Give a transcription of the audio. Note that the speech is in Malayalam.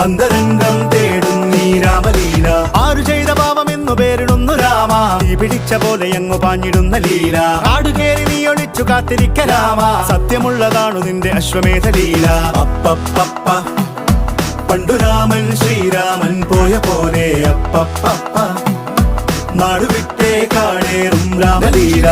അന്തരംഗം തേടും നീ രാമലീല. ആരു ചെയ്ത പാപമെന്നു പേരിടുന്നു രാമ, തീ പിടിച്ച പോലെ അങ്ങു പാഞ്ഞിടുന്ന ലീല. ആടുകേറി നീ ഒളിച്ചു കാത്തിരിക്ക രാമ, സത്യമുള്ളതാണു നിന്റെ അശ്വമേധ ലീല. അപ്പപ്പ പണ്ടു രാമൻ ശ്രീരാമൻ പോയ പോലെ അപ്പപ്പ നാടുവിട്ടേ കാടേറും രാമലീല.